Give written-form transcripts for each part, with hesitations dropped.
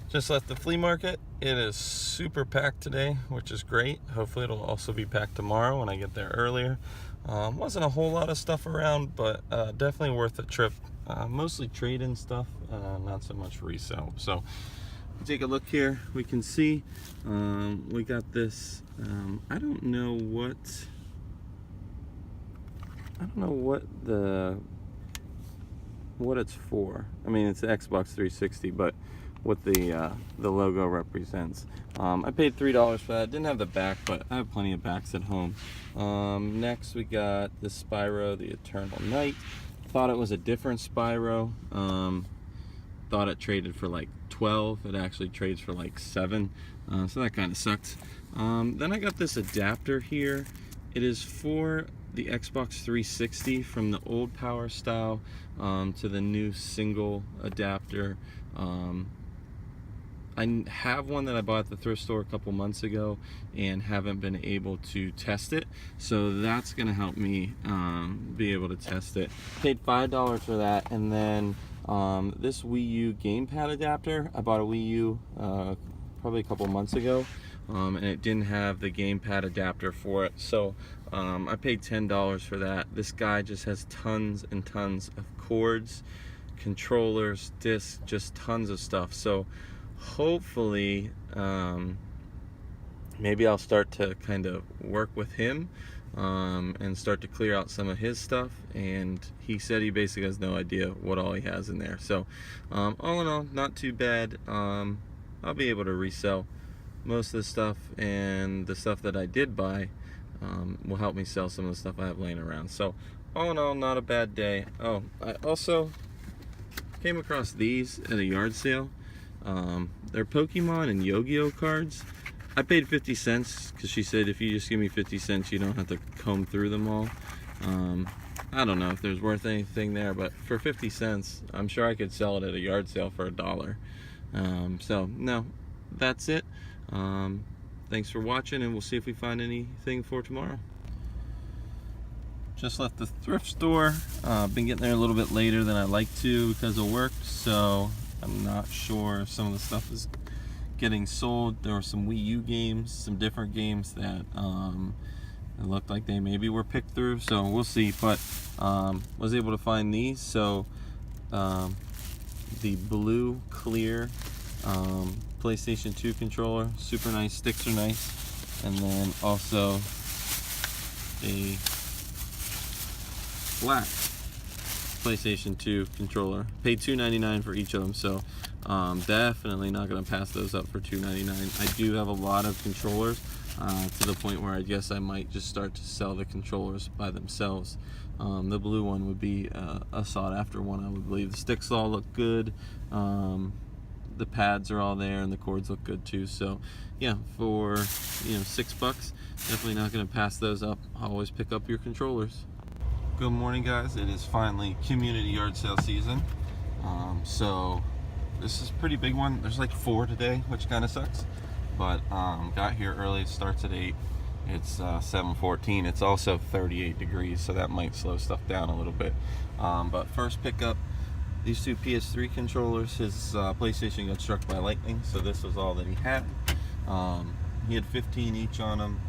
Just left the flea market. It is super packed today, which is great. Hopefully it'll also be packed tomorrow when I get there earlier. Wasn't a whole lot of stuff around, but definitely worth a trip. Mostly trade-in stuff, not so much resell. So take a look here. We can see we got this. I don't know what it's for. I mean, it's the Xbox 360, but what the logo represents. I paid $3 for that. Didn't have the back, but I have plenty of backs at home. Next we got the Spyro, the Eternal Night. Thought it was a different Spyro. Thought it traded for like 12. It actually trades for like 7. So that kind of sucked. Then I got this adapter here. It is for the Xbox 360 from the old power style to the new single adapter. I have one that I bought at the thrift store a couple months ago and haven't been able to test it, so that's gonna help me be able to test it. Paid $5 for that, and then this Wii U gamepad adapter. I bought a Wii U probably a couple months ago, and it didn't have the gamepad adapter for it, so I paid $10 for that. This guy just has tons and tons of cords, controllers, discs, just tons of stuff. So hopefully maybe I'll start to kind of work with him and start to clear out some of his stuff. And he said he basically has no idea what all he has in there. So all in all, not too bad. I'll be able to resell most of the stuff, and the stuff that I did buy will help me sell some of the stuff I have laying around. So all in all, not a bad day. Oh, I also came across these at a yard sale. They're Pokemon and Yu-Gi-Oh cards. I paid 50 cents because she said if you just give me 50 cents you don't have to comb through them all. I don't know if there's worth anything there, but for 50 cents I'm sure I could sell it at a yard sale for $1. So no, that's it. Thanks for watching, and we'll see if we find anything for tomorrow. Just left the thrift store. Been getting there a little bit later than I like to because of work, so I'm not sure if some of the stuff is getting sold. There were some Wii U games, some different games that it looked like they maybe were picked through, so we'll see. But was able to find these. So the blue clear PlayStation 2 controller, super nice, sticks are nice, and then also a black PlayStation 2 controller. Paid $2.99 for each of them, so definitely not going to pass those up for $2.99. I do have a lot of controllers to the point where I guess I might just start to sell the controllers by themselves. The blue one would be a sought after one, I would believe. The sticks all look good. The pads are all there, and the cords look good too. So yeah, for $6, definitely not going to pass those up. I'll always pick up your controllers. Good morning, guys. It is finally community yard sale season. So this is a pretty big one. There's like 4 today, which kind of sucks, but got here early. It starts at 8. It's 7:14. It's also 38 degrees, so that might slow stuff down a little bit. But first pickup, these 2 PS3 controllers. His PlayStation got struck by lightning, so this was all that he had. He had 15 each on them.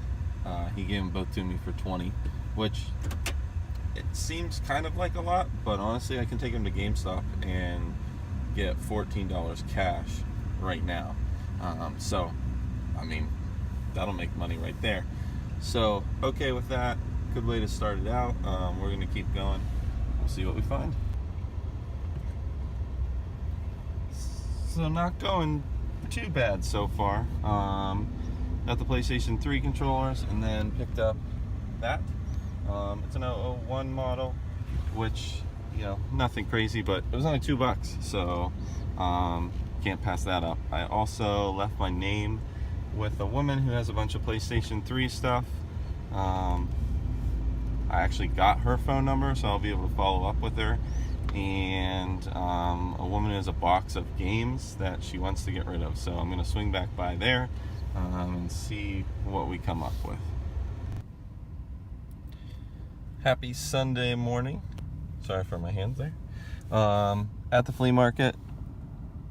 He gave them both to me for 20, which it seems kind of like a lot, but honestly I can take them to GameStop and get $14 cash right now. So I mean, that'll make money right there. So okay with that. Good way to start it out. We're gonna keep going. We'll see what we find. So not going too bad so far. Got the PlayStation 3 controllers, and then picked up that. It's an 001 model, which, nothing crazy, but it was only $2, so can't pass that up. I also left my name with a woman who has a bunch of PlayStation 3 stuff. I actually got her phone number, so I'll be able to follow up with her. And a woman who has a box of games that she wants to get rid of, so I'm going to swing back by there and see what we come up with. Happy Sunday morning. Sorry for my hands there. At the flea market,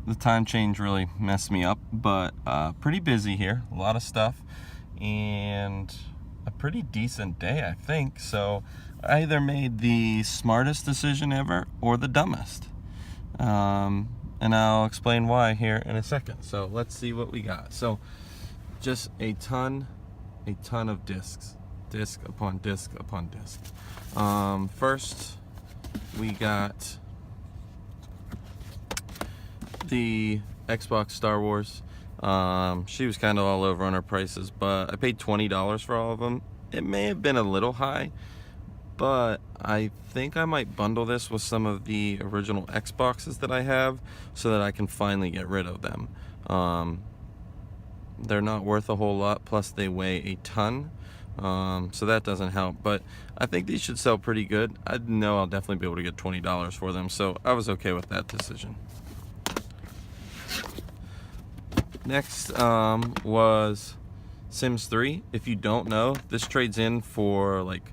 the time change really messed me up, but pretty busy here, a lot of stuff, and a pretty decent day, I think. So I either made the smartest decision ever or the dumbest, and I'll explain why here in a second. So let's see what we got. So just a ton of discs, disc upon disc upon disc. First we got the Xbox Star Wars. She was kind of all over on her prices, but I paid $20 for all of them. It may have been a little high, but I think I might bundle this with some of the original Xboxes that I have so that I can finally get rid of them. They're not worth a whole lot, plus they weigh a ton, so that doesn't help, but I think these should sell pretty good. I know I'll definitely be able to get $20 for them, so I was okay with that decision. Next was Sims 3. If you don't know, this trades in for like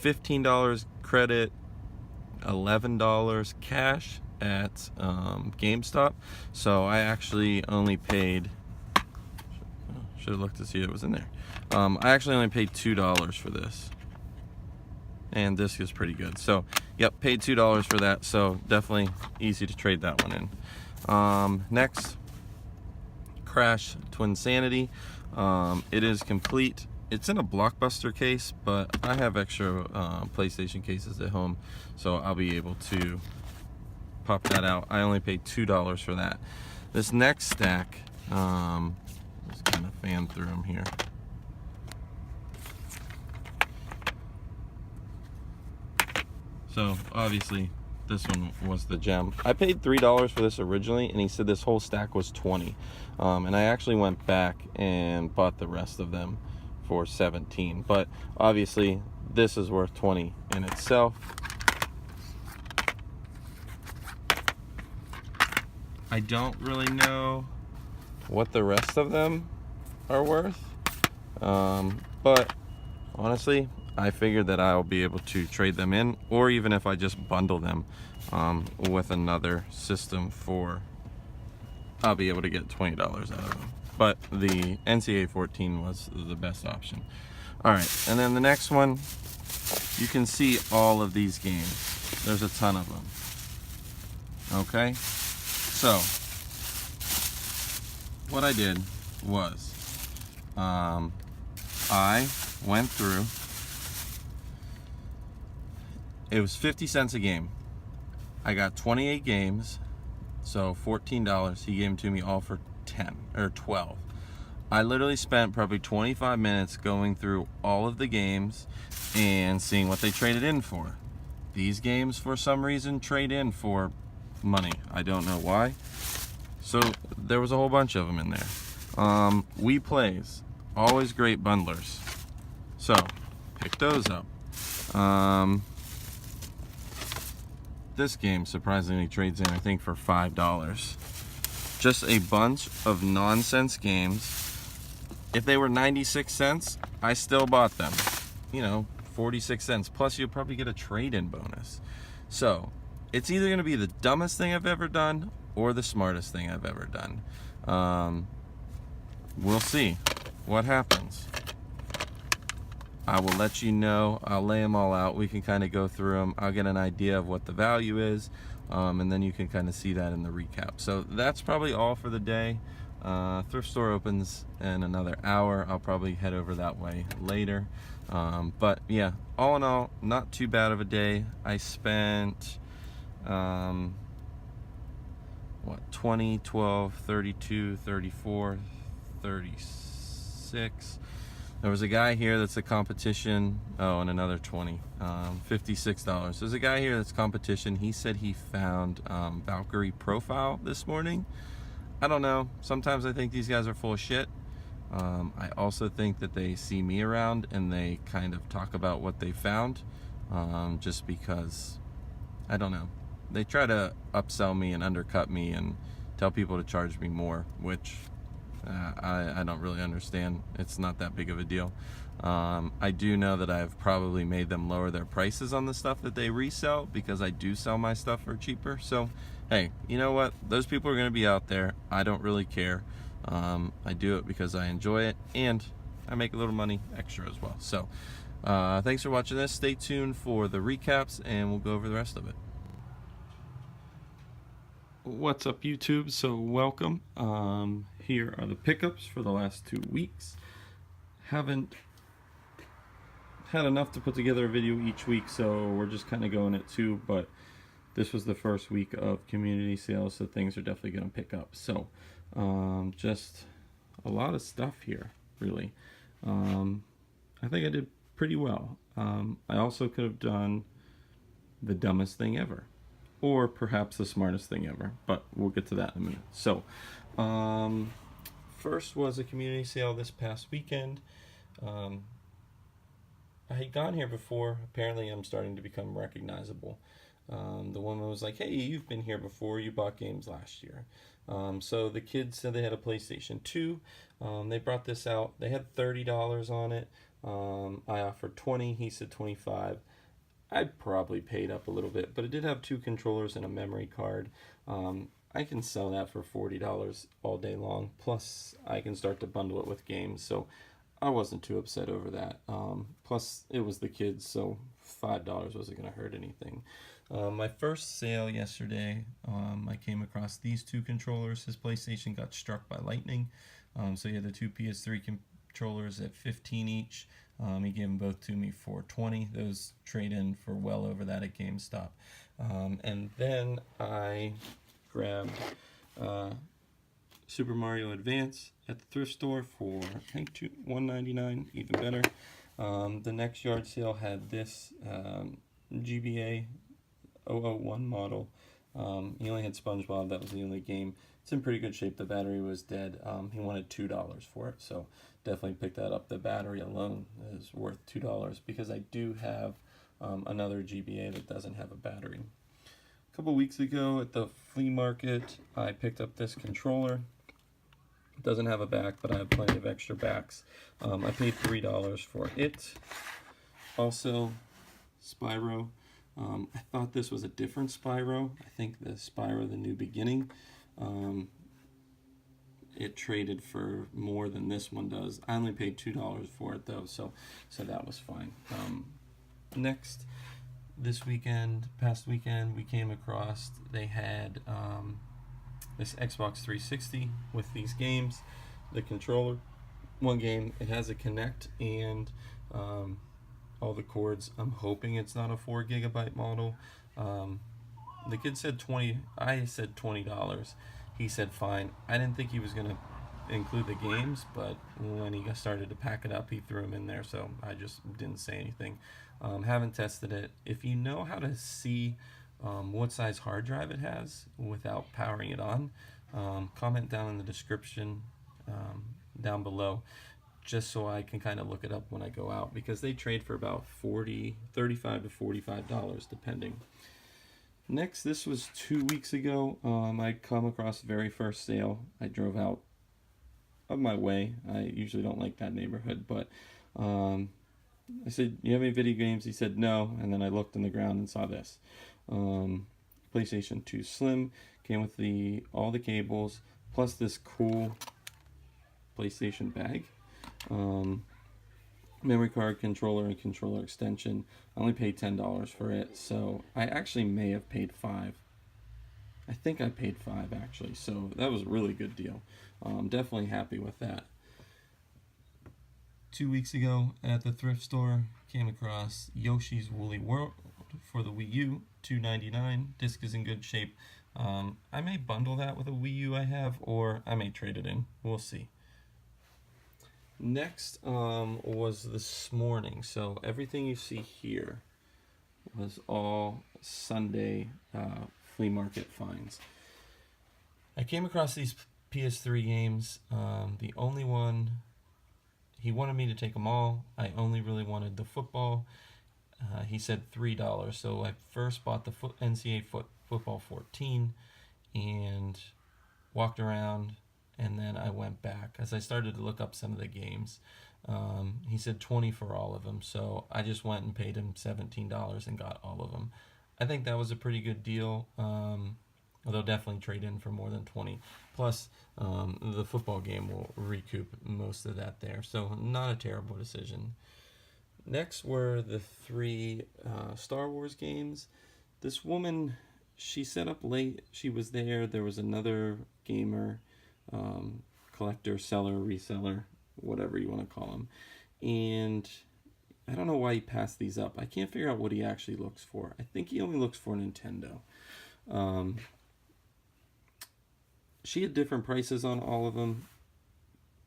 $15 credit, $11 cash at GameStop. So I actually only paid, should have looked to see it was in there. I actually only paid $2 for this, and this is pretty good. So yep, paid $2 for that, so definitely easy to trade that one in. Next, Crash Twinsanity. It is complete. It's in a Blockbuster case, but I have extra PlayStation cases at home, so I'll be able to pop that out. I only paid $2 for that. This next stack, just kind of fan through them here. So obviously this one was the gem. I paid $3 for this originally, and he said this whole stack was $20. And I actually went back and bought the rest of them for $17. But obviously this is worth $20 in itself. I don't really know what the rest of them are worth, but honestly, I figured that I'll be able to trade them in, or even if I just bundle them with another system, I'll be able to get $20 out of them. But the NCAA 14 was the best option. All right, and then the next one, you can see all of these games. There's a ton of them. Okay, so what I did was I went through. It was 50 cents a game. I got 28 games, so $14. He gave them to me all for 10 or 12. I literally spent probably 25 minutes going through all of the games and seeing what they traded in for. These games, for some reason, trade in for money. I don't know why. So there was a whole bunch of them in there. We Plays, always great bundlers. So pick those up. This game surprisingly trades in, I think, for $5. Just a bunch of nonsense games. If they were 96 cents, I still bought them. You know, 46 cents. Plus, you'll probably get a trade-in bonus. So, it's either going to be the dumbest thing I've ever done or the smartest thing I've ever done. We'll see what happens. I will let you know. I'll lay them all out. We can kind of go through them. I'll get an idea of what the value is, and then you can kind of see that in the recap. So that's probably all for the day. Thrift store opens in another hour. I'll probably head over that way later. But yeah, all in all, not too bad of a day. I spent what, 20, 12, 32, 34, 36. There was a guy here that's a competition. Oh, and another 20, $56. There's a guy here that's competition. He said he found Valkyrie profile this morning. I don't know. Sometimes I think these guys are full of shit. I also think that they see me around and they kind of talk about what they found, just because, I don't know. They try to upsell me and undercut me and tell people to charge me more, which I don't really understand. It's not that big of a deal. I do know that I've probably made them lower their prices on the stuff that they resell because I do sell my stuff for cheaper. So, hey, you know what? Those people are going to be out there. I don't really care. I do it because I enjoy it, and I make a little money extra as well. So, thanks for watching this. Stay tuned for the recaps, and we'll go over the rest of it. What's up, YouTube? So welcome. Here are the pickups for the last 2 weeks. Haven't had enough to put together a video each week, so we're just kind of going at 2, but this was the first week of community sales, so things are definitely going to pick up. So just a lot of stuff here, really. I think I did pretty well. I also could have done the dumbest thing ever, or perhaps the smartest thing ever, but we'll get to that in a minute. So first was a community sale this past weekend. I had gone here before. Apparently I'm starting to become recognizable. The woman was like, hey, you've been here before, you bought games last year. So the kids said they had a PlayStation 2. They brought this out. They had $30 on it. I offered 20, he said 25. I probably paid up a little bit, but it did have 2 controllers and a memory card. I can sell that for $40 all day long, plus I can start to bundle it with games, so I wasn't too upset over that. Plus it was the kids, so $5 wasn't going to hurt anything. My first sale yesterday, I came across these 2 controllers. His PlayStation got struck by lightning, so he had the 2 PS3 controllers at 15 each. He gave them both to me for 20. Those trade in for well over that at GameStop. And then I grabbed Super Mario Advance at the thrift store for, I think, $1.99, even better. The next yard sale had this GBA 001 model. He only had SpongeBob. That was the only game. It's in pretty good shape. The battery was dead. He wanted $2 for it, so definitely pick that up. The battery alone is worth $2 because I do have another GBA that doesn't have a battery. A couple weeks ago at the flea market, I picked up this controller. It doesn't have a back, but I have plenty of extra backs. I paid $3 for it. Also, Spyro. I thought this was a different Spyro. I think the Spyro The New Beginning. It traded for more than this one does. I only paid $2 for it though, so that was fine. Next, this past weekend, we came across, they had this Xbox 360 with these games. The controller, one game, it has a Kinect and all the cords. I'm hoping it's not a 4 gigabyte model. The kid said 20. I said $20. He said fine. I didn't think he was gonna include the games, but when he started to pack it up, he threw them in there, so I just didn't say anything. Haven't tested it. If you know how to see what size hard drive it has without powering it on, comment down in the description down below, just so I can kind of look it up when I go out, because they trade for about $35 to $45 depending. Next, this was 2 weeks ago. I come across the very first sale. I drove out of my way. I usually don't like that neighborhood, but I said, you have any video games? He said no, and then I looked on the ground and saw this. PlayStation 2 Slim came with all the cables, plus this cool PlayStation bag. Memory card, controller, and controller extension. I only paid $10 for it, so I actually may have paid $5. I think I paid $5 actually, so that was a really good deal. Definitely happy with that. 2 weeks ago at the thrift store, came across Yoshi's Woolly World for the Wii U, $2.99. Disc is in good shape. I may bundle that with a Wii U I have, or I may trade it in. We'll see. Next was this morning, so everything you see here was all Sunday flea market finds. I came across these PS3 games. The only one, he wanted me to take them all. I only really wanted the football. He said $3, so I first bought the NCAA football 14 and walked around and then I went back as I started to look up some of the games. He said 20 for all of them, so I just went and paid him $17 and got all of them. I think that was a pretty good deal. They'll definitely trade in for more than 20. Plus, the football game will recoup most of that there, so not a terrible decision. Next were the 3 Star Wars games. This woman, she set up late. She was there. There was another gamer, collector, seller, reseller, whatever you want to call him. And I don't know why he passed these up. I can't figure out what he actually looks for. I think he only looks for Nintendo. She had different prices on all of them.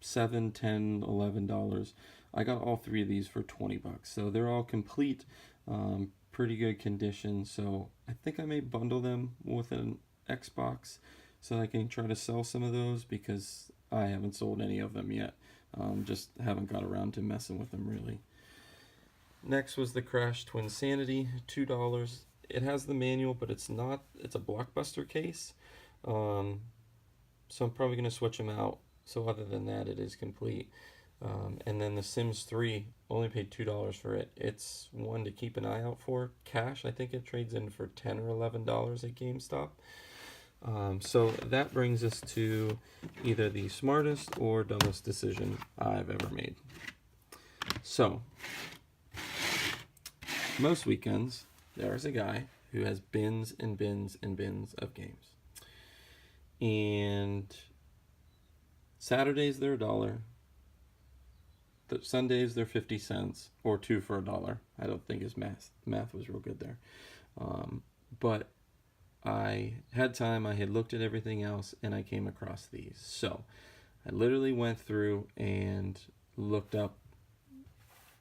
$7, $10, $11. I got all 3 of these for $20. So they're all complete, pretty good condition. So I think I may bundle them with an Xbox so I can try to sell some of those, because I haven't sold any of them yet. Just haven't got around to messing with them really. Next was the Crash Twinsanity, $2. It has the manual, but it's a Blockbuster case. So I'm probably going to switch them out. So other than that, it is complete. And then the Sims 3, only paid $2 for it. It's one to keep an eye out for. Cash, I think it trades in for $10 or $11 at GameStop. So that brings us to either the smartest or dumbest decision I've ever made. So, most weekends, there's a guy who has bins and bins and bins of games. And Saturdays they're $1. Sundays they're 50 cents, or 2 for $1. I don't think his math was real good there. But I had time, I had looked at everything else, and I came across these. So I literally went through and looked up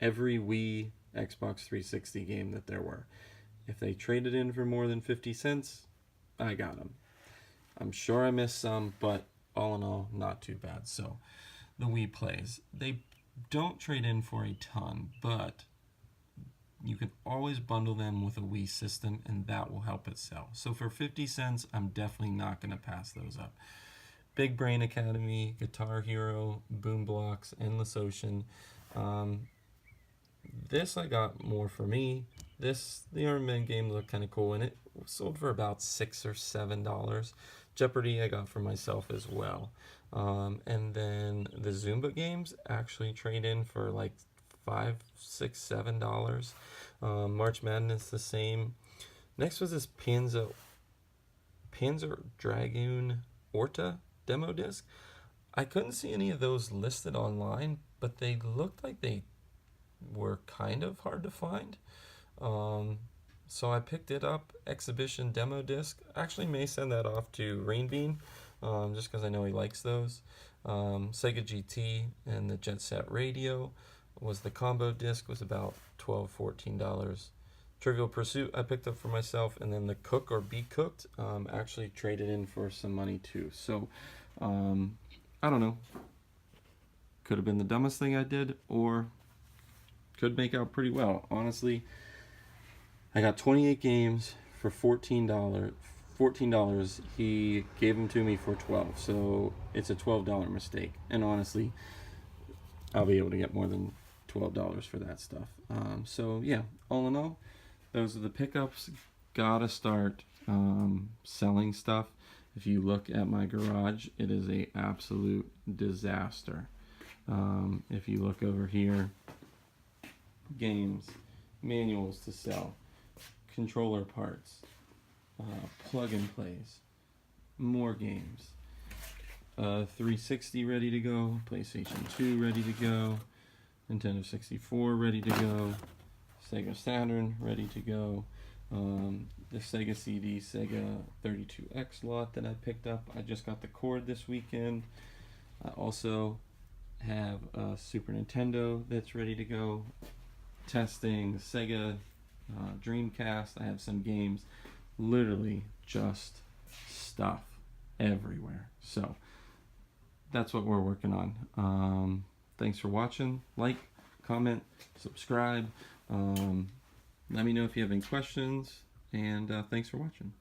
every Wii, Xbox 360 game that there were. If they traded in for more than 50 cents, I got them. I'm sure I missed some, but all in all, not too bad. So the Wii plays. They don't trade in for a ton, but you can always bundle them with a Wii system, and that will help it sell. So for 50 cents, I'm definitely not going to pass those up. Big Brain Academy, Guitar Hero, Boom Blocks, Endless Ocean. This I got more for me. The Iron Man game looked kind of cool, and it sold for about $6 or $7. Jeopardy I got for myself as well. And then the Zumba games actually trade in for like $5, $6, $7. March Madness the same. Next was this Panzer Dragoon Orta demo disc. I couldn't see any of those listed online, but they looked like they were kind of hard to find. So I picked it up, exhibition demo disc. Actually may send that off to Rainbean, just because I know he likes those. Sega GT and the Jet Set Radio was the combo disc, was about $12, $14. Trivial Pursuit I picked up for myself, and then the Cook or Be Cooked actually traded in for some money too. So I don't know. Could have been the dumbest thing I did, or could make out pretty well. Honestly, I got 28 games for $14. He gave them to me for $12, so it's a $12 mistake. And honestly, I'll be able to get more than $12 for that stuff. So yeah, all in all, those are the pickups. Gotta start selling stuff. If you look at my garage, it is a absolute disaster. If you look over here, games, manuals to sell, controller parts, plug and plays, more games, 360 ready to go, PlayStation 2 ready to go, Nintendo 64 ready to go, Sega Saturn ready to go, the Sega CD, Sega 32X lot that I picked up. I just got the cord this weekend. I also have a Super Nintendo that's ready to go. Testing Sega Dreamcast. I have some games. Literally just stuff everywhere. So that's what we're working on. Thanks for watching. Like, comment, subscribe. Let me know if you have any questions, and thanks for watching.